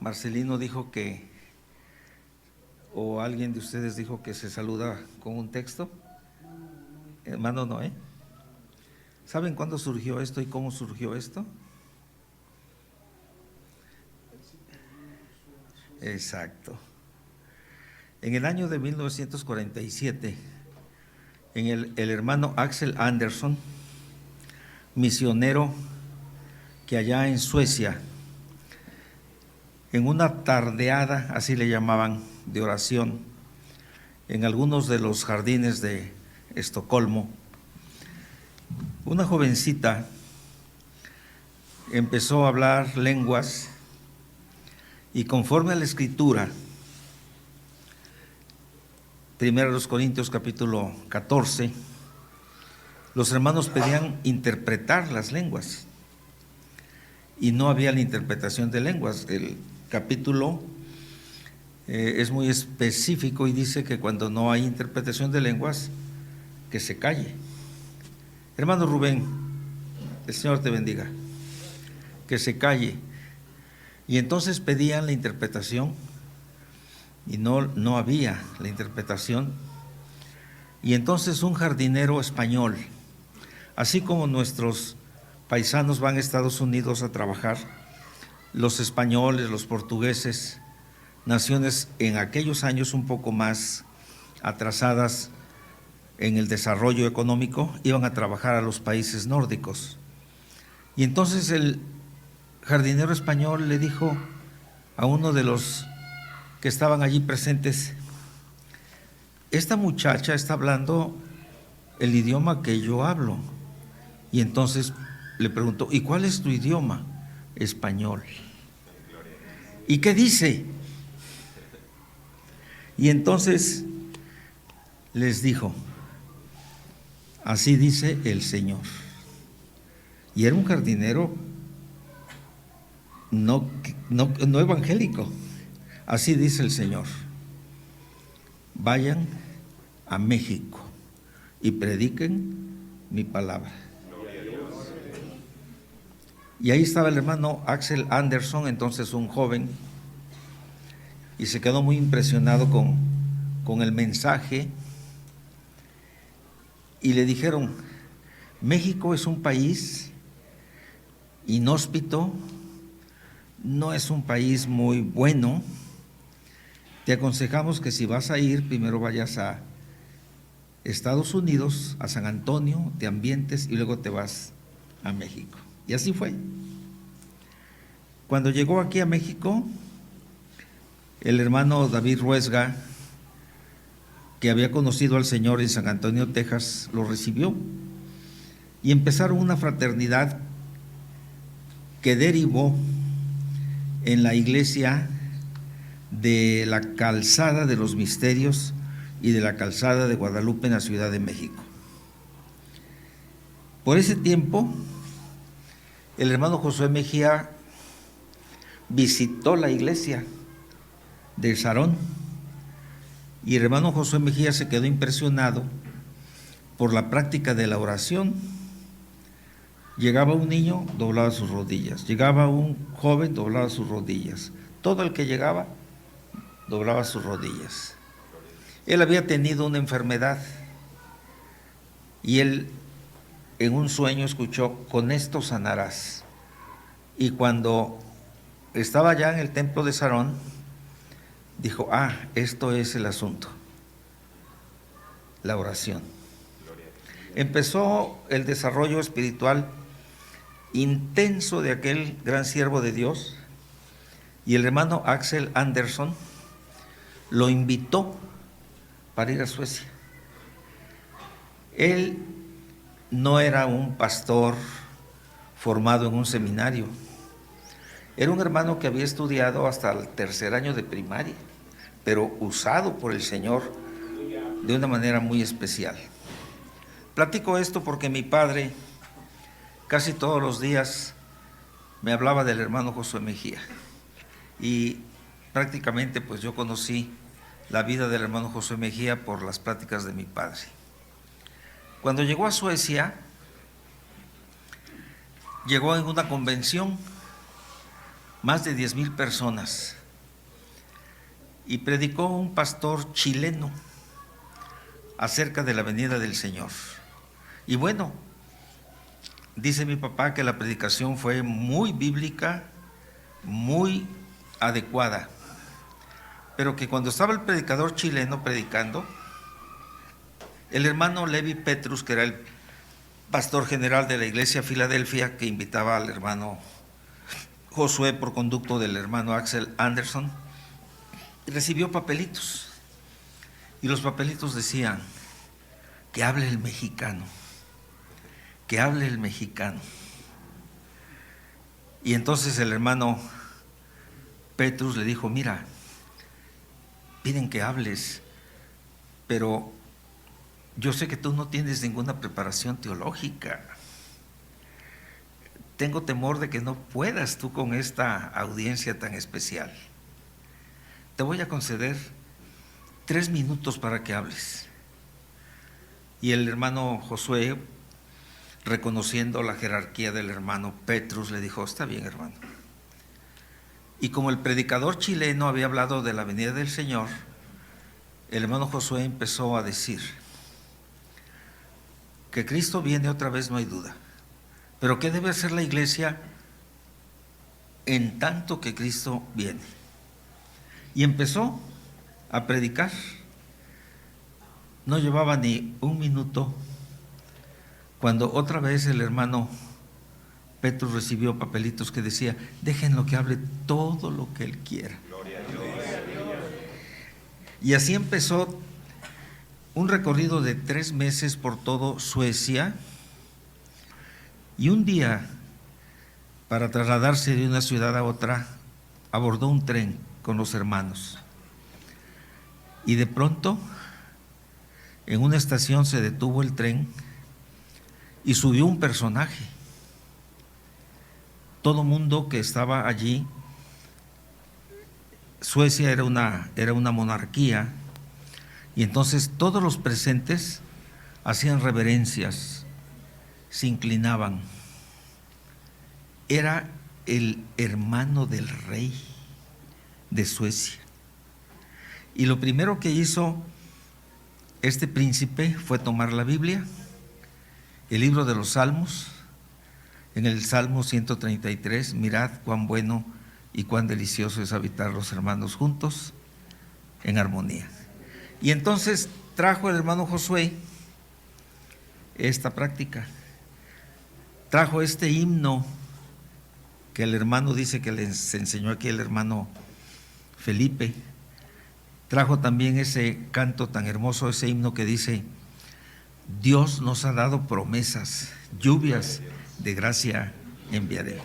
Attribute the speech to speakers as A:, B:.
A: Marcelino dijo que, o alguien de ustedes dijo que se saluda con un texto. Hermano Noé, ¿saben cuándo surgió esto y cómo surgió esto? Exacto. En el año de 1947, el hermano Axel Andersson, misionero que allá en Suecia, en una tardeada, así le llamaban, de oración, en algunos de los jardines de Estocolmo, una jovencita empezó a hablar lenguas y conforme a la Escritura, 1 Corintios capítulo 14, los hermanos pedían interpretar las lenguas y no había la interpretación de lenguas. El capítulo es muy específico y dice que cuando no hay interpretación de lenguas, que se calle. Hermano Rubén, el Señor te bendiga, que se calle. Y entonces pedían la interpretación y no había la interpretación. Y entonces un jardinero español, así como nuestros paisanos van a Estados Unidos a trabajar, los españoles, los portugueses, naciones en aquellos años un poco más atrasadas en el desarrollo económico, iban a trabajar a los países nórdicos. Y entonces el jardinero español le dijo a uno de los que estaban allí presentes: esta muchacha está hablando el idioma que yo hablo. Y entonces le preguntó: ¿y cuál es tu idioma? Español. ¿Y qué dice? Y entonces les dijo: así dice el Señor. Y era un jardinero no evangélico. Así dice el Señor: vayan a México y prediquen mi palabra. Y ahí estaba el hermano Axel Andersson, entonces un joven, y se quedó muy impresionado con el mensaje. Y le dijeron: México es un país inhóspito, no es un país muy bueno. Te aconsejamos que si vas a ir, primero vayas a Estados Unidos, a San Antonio, te ambientes y luego te vas a México. Y así fue. Cuando llegó aquí a México, el hermano David Ruesga, que había conocido al Señor en San Antonio, Texas, lo recibió y empezaron una fraternidad que derivó en la iglesia de la Calzada de los Misterios y de la Calzada de Guadalupe en la Ciudad de México. Por ese tiempo, el hermano Josué Mejía visitó la iglesia de Sarón y el hermano Josué Mejía se quedó impresionado por la práctica de la oración. Llegaba un niño, doblaba sus rodillas. Llegaba un joven, doblaba sus rodillas. Todo el que llegaba, doblaba sus rodillas. Él había tenido una enfermedad y él en un sueño escuchó: con esto sanarás. Y cuando estaba ya en el templo de Sarón, dijo: esto es el asunto, la oración. Empezó el desarrollo espiritual intenso de aquel gran siervo de Dios, y el hermano Axel Andersson lo invitó para ir a Suecia. Él no era un pastor formado en un seminario, era un hermano que había estudiado hasta el tercer año de primaria, pero usado por el Señor de una manera muy especial. Platico esto porque mi padre casi todos los días me hablaba del hermano Josué Mejía y prácticamente pues yo conocí la vida del hermano Josué Mejía por las pláticas de mi padre. Cuando llegó a Suecia, llegó en una convención más de 10,000 personas, y predicó un pastor chileno acerca de la venida del Señor. Y bueno, dice mi papá que la predicación fue muy bíblica, muy adecuada, pero que cuando estaba el predicador chileno predicando, el hermano Levi Petrus, que era el pastor general de la iglesia Filadelfia, que invitaba al hermano Josué por conducto del hermano Axel Anderson, recibió papelitos, y los papelitos decían: que hable el mexicano, que hable el mexicano. Y entonces el hermano Petrus le dijo: mira, piden que hables, pero yo sé que tú no tienes ninguna preparación teológica. Tengo temor de que no puedas tú con esta audiencia tan especial. Te voy a conceder 3 minutos para que hables. Y el hermano Josué, reconociendo la jerarquía del hermano Petrus, le dijo: está bien, hermano. Y como el predicador chileno había hablado de la venida del Señor, el hermano Josué empezó a decir: que Cristo viene otra vez, no hay duda, pero ¿qué debe hacer la iglesia en tanto que Cristo viene? Y empezó a predicar. No llevaba ni un minuto cuando otra vez el hermano Petrus recibió papelitos que decía: déjenlo que hable todo lo que él quiera. Y así empezó un recorrido de 3 meses por todo Suecia, y un día, para trasladarse de una ciudad a otra, abordó un tren con los hermanos, y de pronto en una estación se detuvo el tren y subió un personaje. Todo mundo que estaba allí, Suecia era una monarquía, y entonces todos los presentes hacían reverencias, se inclinaban. Era el hermano del rey de Suecia. Y lo primero que hizo este príncipe fue tomar la Biblia, el libro de los Salmos. En el Salmo 133, mirad cuán bueno y cuán delicioso es habitar los hermanos juntos en armonía. Y entonces trajo el hermano Josué esta práctica, trajo este himno que el hermano dice que les enseñó aquí el hermano Felipe, trajo también ese canto tan hermoso, ese himno que dice: Dios nos ha dado promesas, lluvias de gracia enviaré.